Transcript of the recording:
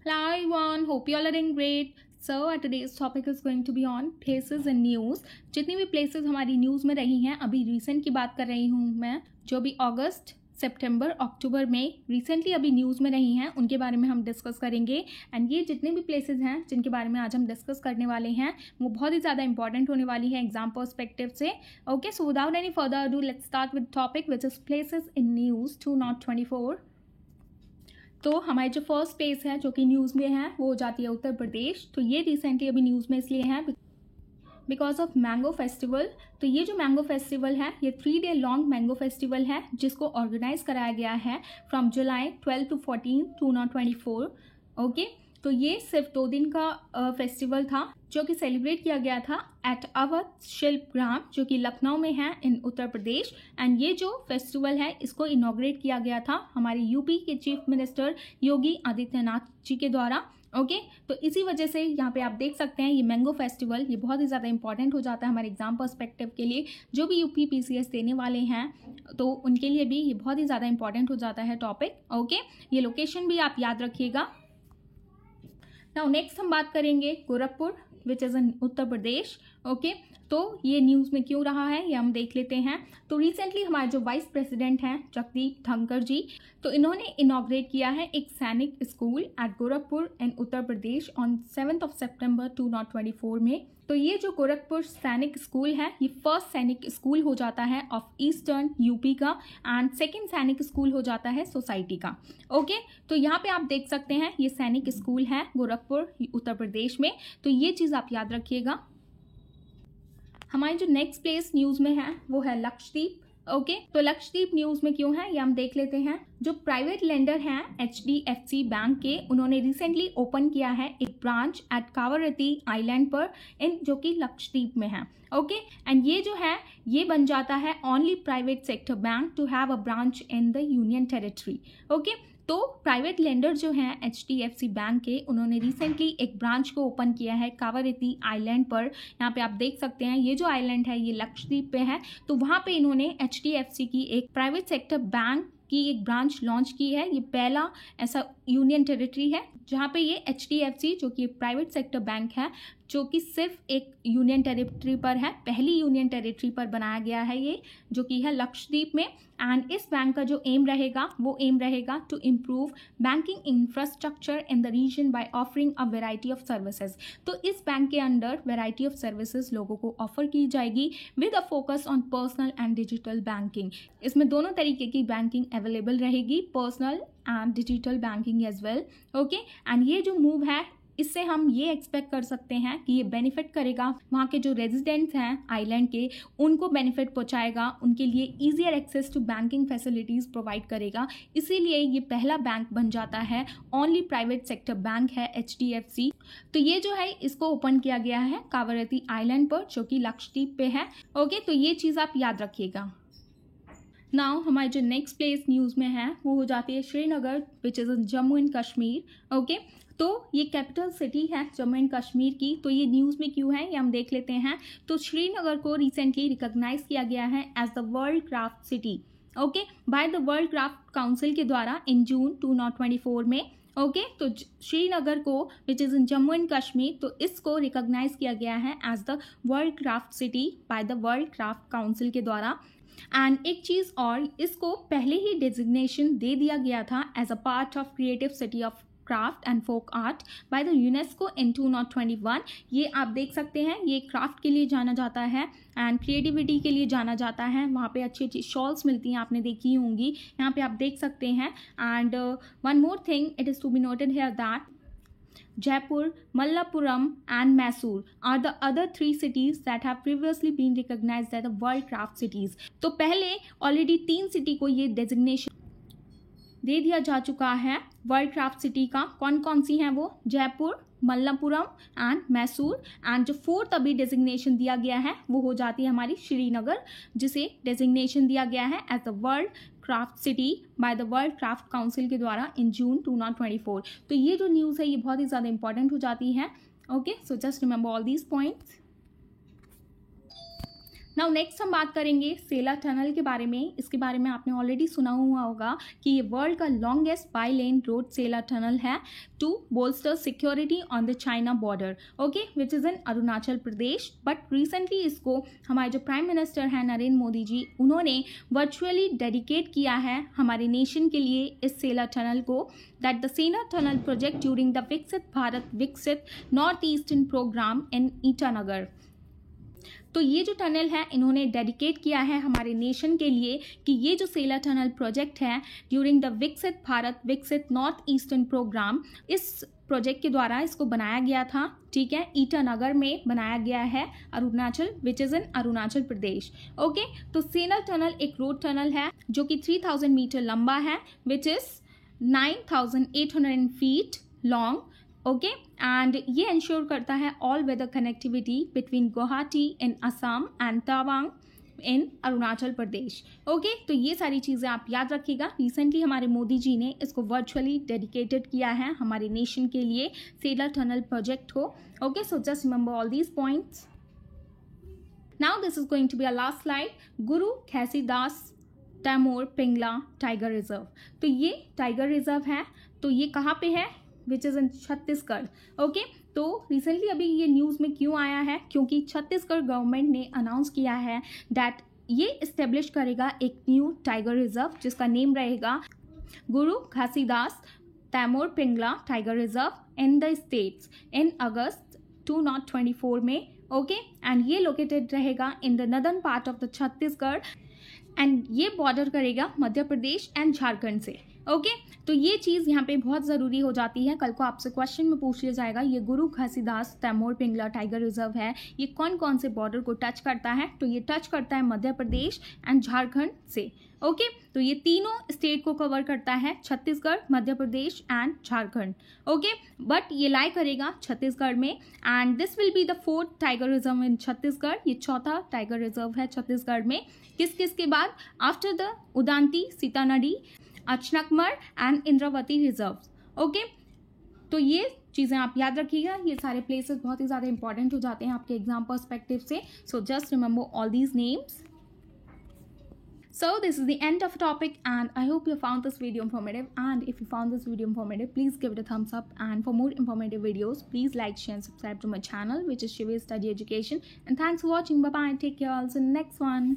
Hello everyone, hope you all are doing great. So today's topic is going to be on places in news. जितनी भी places हमारी news में रही हैं, अभी रिसेंट की बात कर रही हूँ मैं, जो भी अगस्त सितंबर अक्टूबर में रिसेंटली अभी न्यूज़ में रही हैं उनके बारे में हम डिस्कस करेंगे। एंड ये जितने भी प्लेसेस हैं जिनके बारे में आज हम डिस्कस करने वाले हैं वो बहुत ही ज़्यादा इंपॉर्टेंट होने वाली है एग्जाम पर्सपेक्टिव से। Okay, so without any further do let's start with topic which is places in news 2024। तो हमारी जो फर्स्ट प्लेस है जो कि न्यूज़ में है वो हो जाती है उत्तर प्रदेश। तो ये रिसेंटली अभी न्यूज़ में इसलिए है बिकॉज ऑफ मैंगो फेस्टिवल। तो ये जो मैंगो फेस्टिवल है ये 3 डे लॉन्ग मैंगो फेस्टिवल है जिसको ऑर्गेनाइज कराया गया है फ्रॉम जुलाई 12 to 14 2024। ओके, तो ये सिर्फ 2 दिन का फेस्टिवल था जो कि सेलिब्रेट किया गया था एट अवध शिल्प ग्राम जो कि लखनऊ में है इन उत्तर प्रदेश। एंड ये जो फेस्टिवल है इसको इनॉग्रेट किया गया था हमारे यूपी के चीफ मिनिस्टर योगी आदित्यनाथ जी के द्वारा। ओके, तो इसी वजह से यहाँ पे आप देख सकते हैं ये मैंगो फेस्टिवल ये बहुत ही ज़्यादा इंपॉर्टेंट हो जाता है हमारे एग्जाम पर्सपेक्टिव के लिए। जो भी यूपी पीसीएस देने वाले हैं तो उनके लिए भी ये बहुत ही ज़्यादा इंपॉर्टेंट हो जाता है टॉपिक। ओके, ये लोकेशन भी आप याद रखिएगा। नाउ नेक्स्ट हम बात करेंगे गोरखपुर विच is in Uttar Pradesh. Okay, तो ये न्यूज़ में क्यों रहा है ये हम देख लेते हैं। तो रिसेंटली हमारे जो वाइस प्रेसिडेंट हैं जगदीप धनखड़ जी, तो इन्होंने इनॉग्रेट किया है एक सैनिक school eight Gorakhpur in Uttar Pradesh on 7 सितंबर 2024 में। तो ये जो गोरखपुर सैनिक स्कूल है ये फर्स्ट सैनिक स्कूल हो जाता है ऑफ ईस्टर्न यूपी का एंड सेकंड सैनिक स्कूल हो जाता है सोसाइटी का। ओके, तो यहाँ पे आप देख सकते हैं ये सैनिक स्कूल है गोरखपुर उत्तर प्रदेश में। तो ये चीज़ आप याद रखिएगा। हमारी जो नेक्स्ट प्लेस न्यूज़ में है वो है लक्षद्वीप। ओके, तो लक्षद्वीप न्यूज़ में क्यों है ये हम देख लेते हैं। जो प्राइवेट लेंडर हैं HDFC बैंक के उन्होंने रिसेंटली ओपन किया है एक ब्रांच एट कावरती आइलैंड पर इन जो कि लक्षद्वीप में है। ओके, एंड ये जो है ये बन जाता है only private sector bank to have a branch in the union territory. Okay, तो प्राइवेट लेंडर जो हैं HDFC बैंक के उन्होंने रिसेंटली एक ब्रांच को ओपन किया है कावरती आइलैंड पर। यहाँ पे आप देख सकते हैं ये जो आइलैंड है ये लक्षद्वीप पे है। तो वहाँ पे इन्होंने HDFC की एक प्राइवेट सेक्टर बैंक की एक ब्रांच लॉन्च की है। ये पहला ऐसा यूनियन टेरिटरी है जहाँ पे ये HDFC जो कि प्राइवेट सेक्टर बैंक है जो कि सिर्फ एक यूनियन टेरिटरी पर है, पहली यूनियन टेरिटरी पर बनाया गया है ये जो कि है लक्षद्वीप में। एंड इस बैंक का जो एम रहेगा वो एम रहेगा to improve banking infrastructure in the region by offering a variety of services. तो इस बैंक के अंडर वेराइटी ऑफ सर्विसेज लोगों को ऑफर की जाएगी with a focus on personal and digital banking. इसमें दोनों तरीके की बैंकिंग अवेलेबल रहेगी, personal and digital banking as well. Okay, and ये जो मूव है इससे हम ये एक्सपेक्ट कर सकते हैं कि ये बेनिफिट करेगा वहाँ के जो रेजिडेंट्स हैं आइलैंड के उनको बेनिफिट पहुँचाएगा, उनके लिए easier access to banking facilities provide करेगा। इसीलिए ये पहला बैंक बन जाता है, ओनली प्राइवेट सेक्टर बैंक है HDFC। तो ये जो है इसको ओपन किया गया है कावरती आइलैंड पर जो कि लक्षद्वीप पे है। ओके, तो ये चीज़ आप याद रखिएगा। नाउ हमारी जो नेक्स्ट प्लेस न्यूज़ में है वो हो जाती है श्रीनगर विच is in Jammu and Kashmir. Okay, तो ये कैपिटल सिटी है जम्मू एंड कश्मीर की। तो ये न्यूज़ में क्यों है ये हम देख लेते हैं। तो श्रीनगर को रिसेंटली रिकॉग्नाइज किया गया है as the world craft city. Okay, by the world craft council के द्वारा इन जून 2024 में। ओके, तो श्रीनगर को which is in Jammu and Kashmir तो इसको रिकॉग्नाइज किया गया है as the world craft city by the world craft council के द्वारा। एंड एक चीज़ और, इसको पहले ही डेजिग्नेशन दे दिया गया था as a part of creative city of craft and folk art by the UNESCO in 2021। ये आप देख सकते हैं ये क्राफ्ट के लिए जाना जाता है एंड क्रिएटिविटी के लिए जाना जाता है। वहाँ पे अच्छी अच्छी शॉल्स मिलती हैं, आपने देखी होंगी, यहाँ पे आप देख सकते हैं। And one more thing it is to be noted here that Jaipur, Mallappuram and Mysore are the other 3 cities that have previously been recognized as the World Craft Cities। तो पहले ऑलरेडी 3 सिटी को ये designation दे दिया जा चुका है world craft city का। कौन कौन सी हैं वो? जयपुर, मल्लपुरम एंड मैसूर। एंड जो 4th अभी डेजिग्नेशन दिया गया है वो हो जाती है हमारी श्रीनगर जिसे डेजिग्नेशन दिया गया है as the world craft city by the world craft council के द्वारा इन जून 2024। तो ये जो न्यूज़ है ये बहुत ही ज़्यादा इंपॉर्टेंट हो जाती है। Okay, so just remember all these points. Now next हम बात करेंगे सेला टनल के बारे में। इसके बारे में आपने ऑलरेडी सुना हुआ होगा कि ये वर्ल्ड का longest bi lane road Sela tunnel है to bolster security on the China border, okay, which is in Arunachal Pradesh. But recently इसको हमारे जो प्राइम मिनिस्टर हैं नरेंद्र मोदी जी, उन्होंने वर्चुअली डेडिकेट किया है हमारे नेशन के लिए इस सेला टनल को, that the Sela tunnel project during the Viksit Bharat Viksit north eastern programme in Itanagar. तो ये जो टनल है इन्होंने डेडिकेट किया है हमारे नेशन के लिए कि ये जो सेला टनल प्रोजेक्ट है during the Viksit Bharat Viksit north eastern programme, इस प्रोजेक्ट के द्वारा इसको बनाया गया था, ठीक है, ईटानगर में बनाया गया है, Arunachal, which is in Arunachal Pradesh, okay. तो सेला टनल एक रोड टनल है जो कि 3000 मीटर लंबा है, which is 9800 feet long, okay, and ये इंश्योर करता है all weather connectivity between Guwahati in Assam and Tawang in Arunachal Pradesh, okay. तो ये सारी चीज़ें आप याद रखिएगा। रिसेंटली हमारे मोदी जी ने इसको वर्चुअली डेडिकेटेड किया है हमारे नेशन के लिए सेला टनल प्रोजेक्ट को, okay. So just remember all these points. Now this is going to be a last slide, Guru Ghasidas Tamor Pingla tiger reserve. तो ये टाइगर रिजर्व है, तो ये कहाँ पे है, which is in Chhattisgarh, okay. तो रिसेंटली अभी ये न्यूज़ में क्यों आया है, क्योंकि छत्तीसगढ़ गवर्नमेंट ने अनाउंस किया है दैट ये इस्टेब्लिश करेगा एक न्यू टाइगर रिजर्व जिसका नेम रहेगा Guru Ghasidas Tamor Pingla tiger reserve in the states in August 2024 में, ओके। एंड ये लोकेटेड रहेगा in the northern part of the Chhattisgarh and ये बॉर्डर करेगा मध्य प्रदेश एंड झारखंड से, ओके। तो ये चीज़ यहाँ पे बहुत ज़रूरी हो जाती है, कल को आपसे क्वेश्चन में पूछ लिया जाएगा ये गुरु घासीदास तैमूर पिंगला टाइगर रिजर्व है, ये कौन कौन से बॉर्डर को टच करता है, तो ये टच करता है मध्य प्रदेश एंड झारखंड से, ओके। तो ये तीनों स्टेट को कवर करता है, Chhattisgarh, Madhya Pradesh and Jharkhand, okay. But ये लाई करेगा छत्तीसगढ़ में and this will be the 4th tiger reserve इन छत्तीसगढ़। ये 4था टाइगर रिजर्व है छत्तीसगढ़ में, किस किस के बाद, after the Udanti, Sitanadi, Achanakmar and Indravati reserve, okay. तो ये चीज़ें आप याद रखिएगा, ये सारे प्लेसेस बहुत ही ज़्यादा इंपॉर्टेंट हो जाते हैं आपके एग्जाम पर्सपेक्टिव से, सो just remember all these names. So this is the end of the topic and I hope you found this video informative, and if you found this video informative please give it a thumbs up, and for more informative videos please like, share and subscribe to my channel which is Shiva's Study Education, and thanks for watching. Bye bye, take care, also next one.